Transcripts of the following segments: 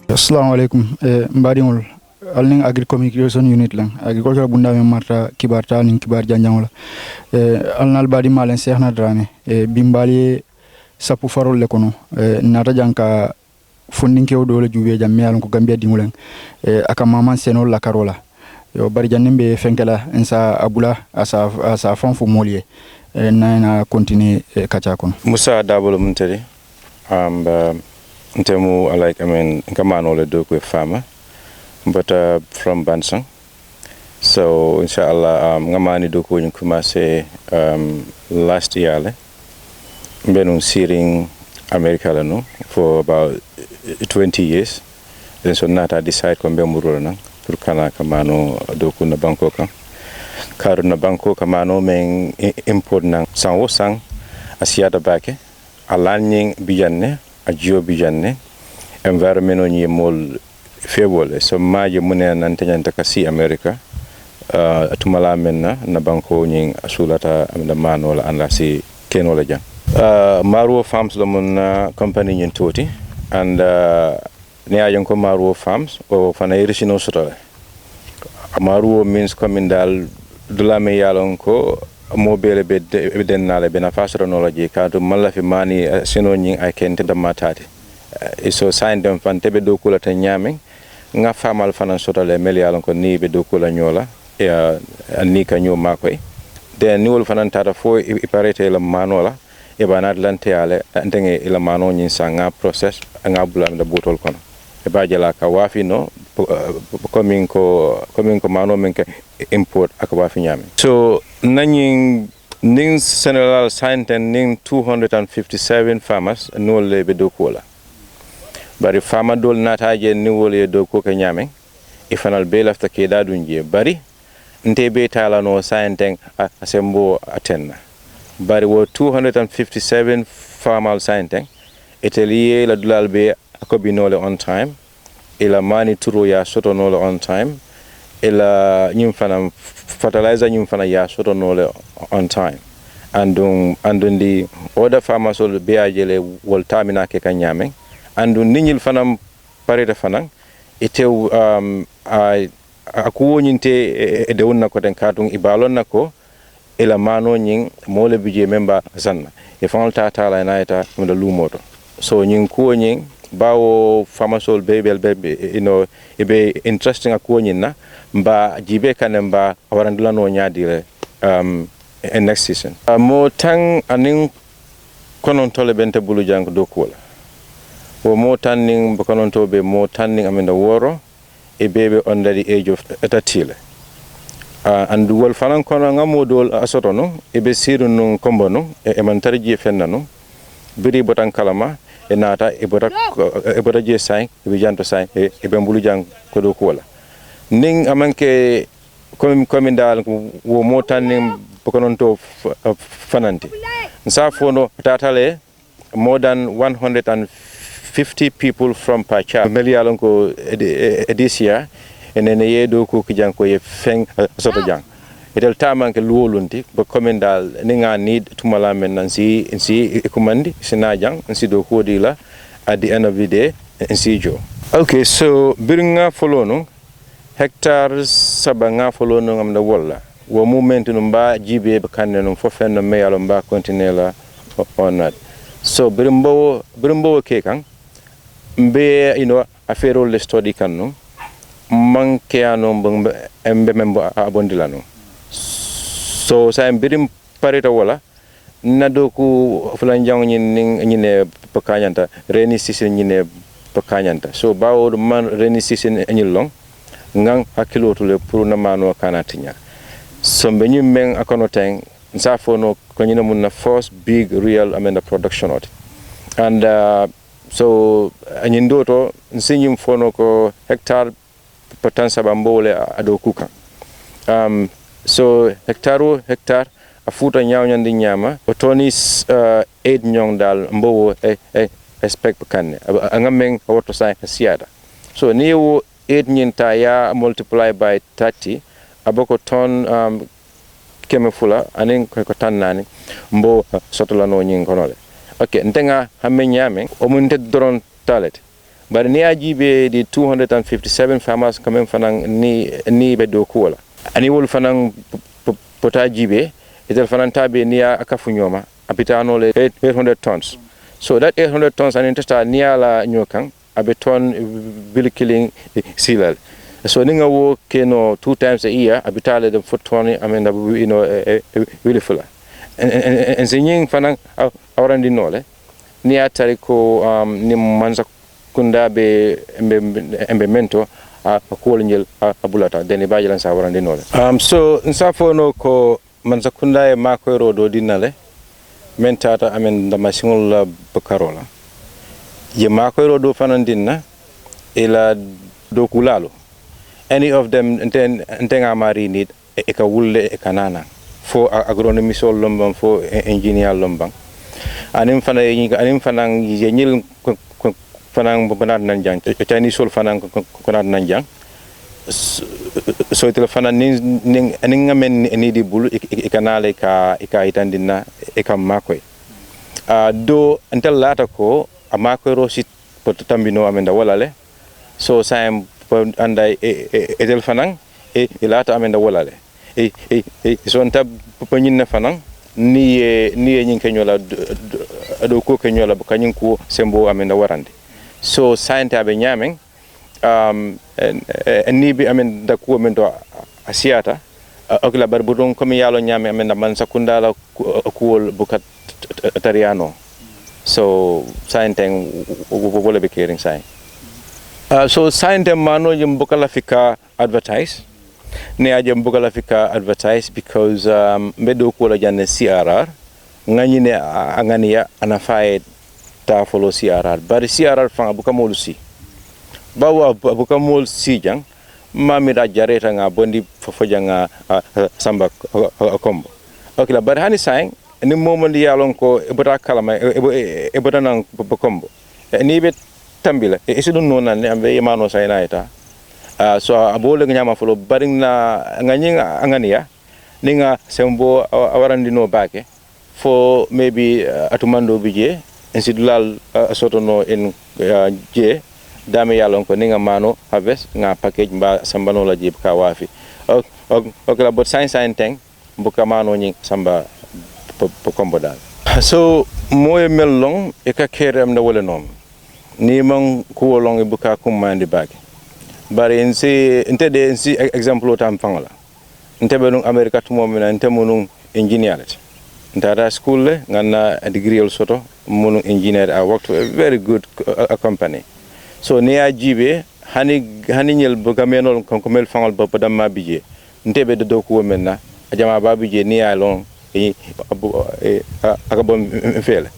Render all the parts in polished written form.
Assalamu alaikum. Mbadiŋol alniŋ agri-communication unit lang agriculture bunda me marta kibarta niŋ kibar janjaŋola alnal badi malen Cheikhna Dramé bimbali sapu farol le kono nata janka fondinkewo dole jube jam me alon ko Gambia dingulen aka maman senol la karola yo bari jannim be fenkela ensa abula asa fonfu molier na continue kacha kono Musa Dabolo Munteri Ntemu Kamano le do kwe farmer but from Bansang. So inshallah ngamani do ko ñu commencé last year le benun searing America la no for about 20 years. Then so nata decide ko be murula na pour kana kamano do ko na banko kan karu na banko kamano men import na sanwo sang asiata bake alanning bijanne ajio bijanne environment on yemol febole so maje mune nan tanyanta kasi America tumala menna na banko nyin asulata amda manola anda si kenola jang Maruo Farms la mun company nyin toti and ne ayon ko Maruo Farms o fana irisino sotale Maruo means coming dula me yalon ko mobile be dennale bena fasara no la je kaatu malla fi mani sino nyin ay kente da matati so sign dem fan tebe do kula ta nyame nga famal fanan sotale mel yalon ko ni be do kula nyola ni ka nyo makoy de ni wol fanan tata fo iparete la manola e banat lante ale ndenge ila mano nyin sanga process nga bulam da botol kono e bajela ka wafi no coming ko mano men ke import ak wafi nyame so nanyin ning general scientist ning 257 farmers no le be do kola bari farmer dol nataje ni wole do ko ka nyame e fanal be lafta ke dadunje bari nte be tala no scientist asembo atenna bari wo 257 farmer scientist etelier la dulal be akobinole on time ila mani turo ya soto nole on time ila nyum fana fertilizer nyum fana ya soto nole on time andun di other farmers will be ajele wol tamina ke kanyame andun ninyil fana pareta fana ite akuwo nyinte de wonna ko den kadun ibalon nako ila mano nyin mole bije memba sanna e fanal tata la naita munda lumoto so nyin ko nyin bawo famasol bebel ibe interesting akuwo nyin na mba jibe kanem ba warandula no nyaadire in next season mo tang anin konon tole bente bulu jang do kola wo mo tanning konon to be mo tanning amenda woro e bebe under the age of 30 and wol fanan kono ngamodol asoto no e be siru no kombo no e man tarji fenna no biri botan kalama e nata e bota je sai e janto sai e be mbulu jang ko do kola ning amanke komi dal wo motan ning bokonon to fananti sa fono tatale more than 150 people from Pacha melialon ko this year enen yedo ko kijanko ye feng soto jang etel tamanke luwolunti ba komendal ninga need tumala men nansi insi kumandi sina jang insi do kodila at the end of the day insi jo okay so biringa folono hectares sabanga folono ngamda walla wo moment no mba jibe kanne no fofenno meyalo mba continuela on that so birimbo ke kan mbe affaire le study kan no manke ano embe membo abondilano so sa birim parita wala nado ku fulan jang nyine pakanyanta reni season nyine pakanyanta so bawo man reni season enyilong ngang hakilo to le pour na mano kanatinya so be nyimmen akono teng nsafono ko nyina mun na first big real amenda production out and so anyindo nsinyim fono ko hectare potensa bambole ado kuka so hectare afuta nyawnyandi nyama otoni 8 nyong dal mbowo expect kanne angameng wato sai siada so niwo 8 nyinta ya multiply by 30 aboko ton kemefula anin ko tannani mbo sotolano nyin konole okay ntenga hamme nyame o mun te doron talet But ni ajibe the 257 farmers kamen fanang ni be do kuola. Ani wol fanang pota jibe itel fanan tabe ni akafu nyoma apitano le 800 tons. So that 800 tons an intesta ni ala nyokan abeton will killing silal. So ninga wo keno 2 times a year abitale them for 20 I mean really full. And singing fanang awrandi nole ni atari ko ni manza kunda be embe mento ko ngel abulata deni bajilan sa warande nole so nsafo no ko manza kunda e mako rodo dinale mentata amen da masingol bakarola ye mako rodo fanandinna ila do kulalo any of them ntenga mari need e ka wulle e kanana fo agronomy sol lombam fo engineer lombam anim fanang yenyil fanang banat nanjang Chinese sol fanang konat nanjang so itel fanang ning ngamen ni di bulu ikanale ka itandina ikam makoy do entel lata ko amakoy rosit potambino amenda walale so sam andai etel fanang ilata amenda walale so ntab panyin fanang ni nyin kenyola do ko kenyola kanyin ko sembo amenda warande so science abe nyameng ni bi amen da ko men do asiata okla bar budon ko mi yalo nyame amen man sakunda la ko bukat tariano so science wala be caring science so science mano yum bukala fika advertise ne ajam bukala fika advertise because medo ko la janne CRR ngani ne angania anafae ta follow CRR bari CRR fanga buka molu si bawa buka mol si jang mami da jareta nga bondi fofo janga samba kombo okila bari hani sang ni momandi yalon ko ebota kalama ebota nang kombo ni be tambila isidu nona ne ambe yamano sayna ita so abole nyama follow bari na ngani angania ninga sembo awarandi no bake for maybe atumando bije insidulal sotono in je dame yalon ko ninga mano harvest nga package mba sambano la jib ka wafi ok la bot science teng buka mano nyi samba po kombo dal so moye mellong e ka kerem na wala nom ni man ko long e buka kumandi bagi bari ensi entede ensi example tam fangala ntebe nung america to momina ntemo nung engineer Data school ngana degree also munu engineer. I worked for a very good company. So near jibe hani nyel bogamenol konkomel fangal bapadam mabije ntebe de doku menna ajama babije ni alon akabom fele.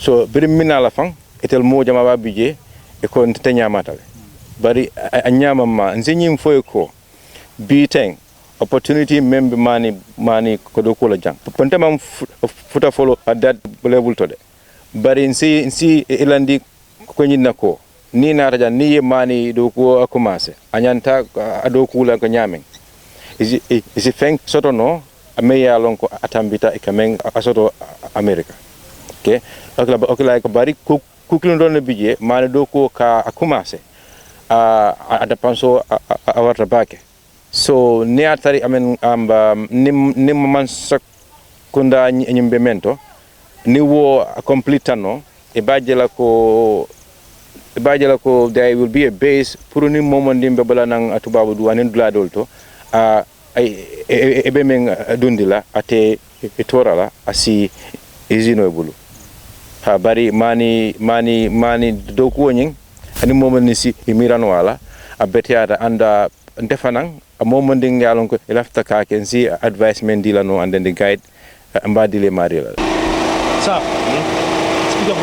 So birim minala fang etel mo jama babije e ko ntenya matale. Bari anyama ma nzenyim foy ko biteng opportunity member mani kodoko la jang pontama futa follow at that level to de bari nsi ilandi ko nyina ko ni na raja ni mani do ko commencer anyanta adoku la ko nyamen isi feng soto no ameya lon ko atambita e kamen asoto America okay okla ko bari kuklon don bije mani do ko ka commencer ada panso awarta bake. So ne atari amen nim man sakunda nyimbe mento ni wo complete no e bajela ko there will be a base pour ni momon dimbe bala nang atubabu du anen dula dolto e be men dundila ate etorala asi ezino bulu ha bari mani doku wonin ani momon ni si mirano wala abetiata anda defanang a moment ding yalon ko elafta ka ken si advice men dilano and then the guide ambadile marila sa speak up.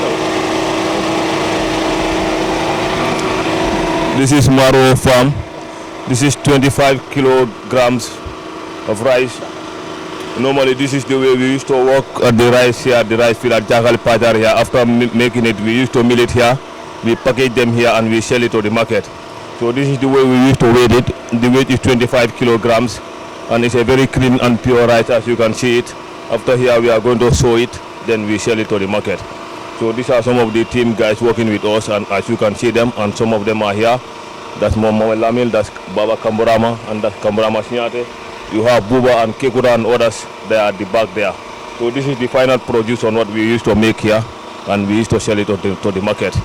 This is Maro farm. This is 25 kilograms of rice. Normally this is the way we used to work at the rice here, the rice field at Jagal Pajar here. After making it, we used to mill it here, we package them here and we sell it to the market. So this is the way we used to weigh it. The weight is 25 kilograms and it's a very clean and pure rice as you can see it. After here we are going to sow it, then we sell it to the market. So these are some of the team guys working with us, and as you can see them, and some of them are here. That's Mohamed Lamil, that's Baba Kamburama, and that's Kamburama Sinyate. You have Buba and Kekura and others there at the back there. So this is the final produce on what we used to make here, and we used to sell it to the market.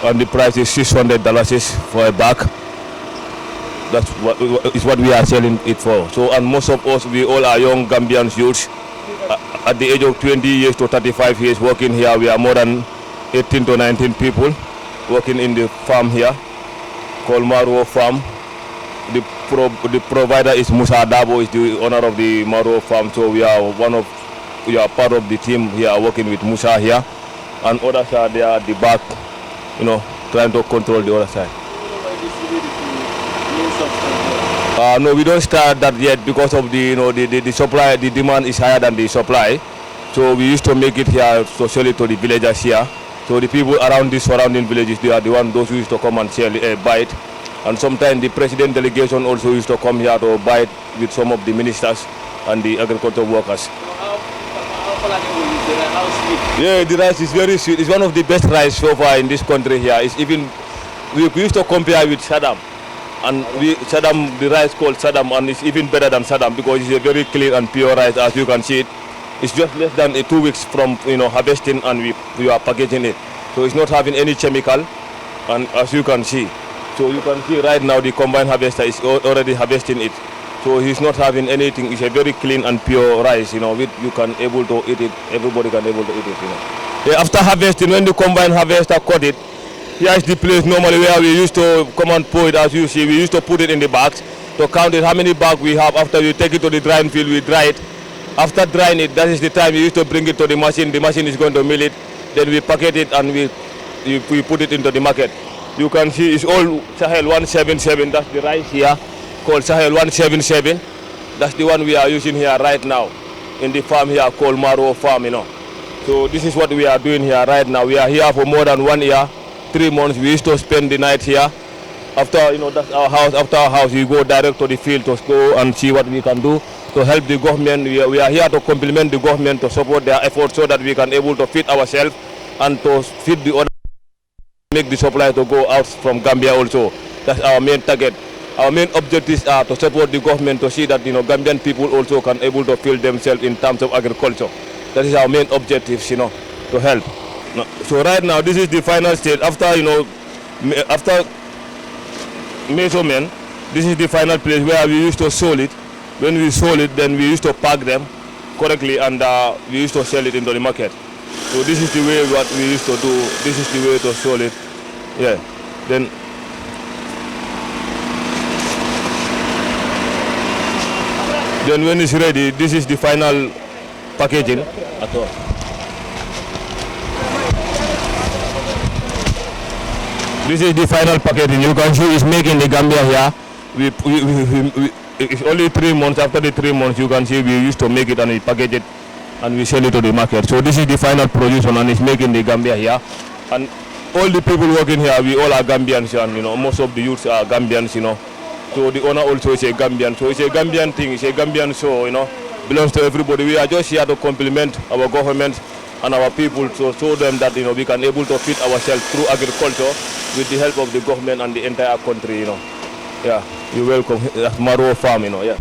And the price is $600 for a bag. That's what we are selling it for. So, and most of us, we all are young Gambian youths at the age of 20 years to 35 years working here. We are more than 18 to 19 people working in the farm here called Maruo Farm. The provider is Musa Dabo, is the owner of the Maruo Farm. So we are part of the team here working with Musa here, and others are there at the back, trying to control the other side. No, we don't start that yet because of the supply. The demand is higher than the supply, so we used to make it here to sell it to the villagers here. So the people around the surrounding villages, they are those who used to come and buy it. And sometimes the president delegation also used to come here to buy it with some of the ministers and the agricultural workers. Yeah, the rice is very sweet. It's one of the best rice so far in this country here. It's even, we used to compare with Saddam. And the rice called Saddam, and it's even better than Saddam because it's a very clean and pure rice, as you can see it. It's just less than 2 weeks from harvesting, and we are packaging it. So it's not having any chemical, and as you can see. So you can see right now the combine harvester is already harvesting it. So he's not having anything. It's a very clean and pure rice, you can able to eat it. Everybody can able to eat it, Yeah, after harvesting, when the combine harvester cut it, here is the place normally where we used to come and pour it. As you see, we used to put it in the bags to count it, how many bags we have. After we take it to the drying field, we dry it. After drying it, that is the time we used to bring it to the machine. The machine is going to mill it. Then we packet it and we put it into the market. You can see it's all Sahel 177. That's the rice here called Sahel 177. That's the one we are using here right now in the farm here called Maruo Farm. So this is what we are doing here right now. We are here for more than 1 year. 3 months. We used to spend the night here. After that's our house. After our house, we go direct to the field to go and see what we can do to help the government. We are here to compliment the government to support their efforts so that we can able to feed ourselves and to feed the other, make the supply to go out from Gambia also. That's our main target. Our main objectives are to support the government to see that Gambian people also can able to feed themselves in terms of agriculture. That is our main objectives, to help. So right now, this is the final stage. After after measurement, this is the final place where we used to sold it. When we sold it, then we used to pack them correctly, and we used to sell it into the market. So this is the way what we used to do. This is the way to sell it. Yeah. Then when it's ready, this is the final packaging. This is the final packaging. You can see it's making the Gambia here. It's only 3 months. After the 3 months, you can see we used to make it and we package it and we sell it to the market. So this is the final production, and it's making the Gambia here. And all the people working here, we all are Gambians, and most of the youths are Gambians, So the owner also is a Gambian. So it's a Gambian thing. It's a Gambian show, belongs to everybody. We are just here to compliment our government and our people to show them that we can able to feed ourselves through agriculture with the help of the government and the entire country. Yeah, you're welcome. That's Maruo Farm, yeah.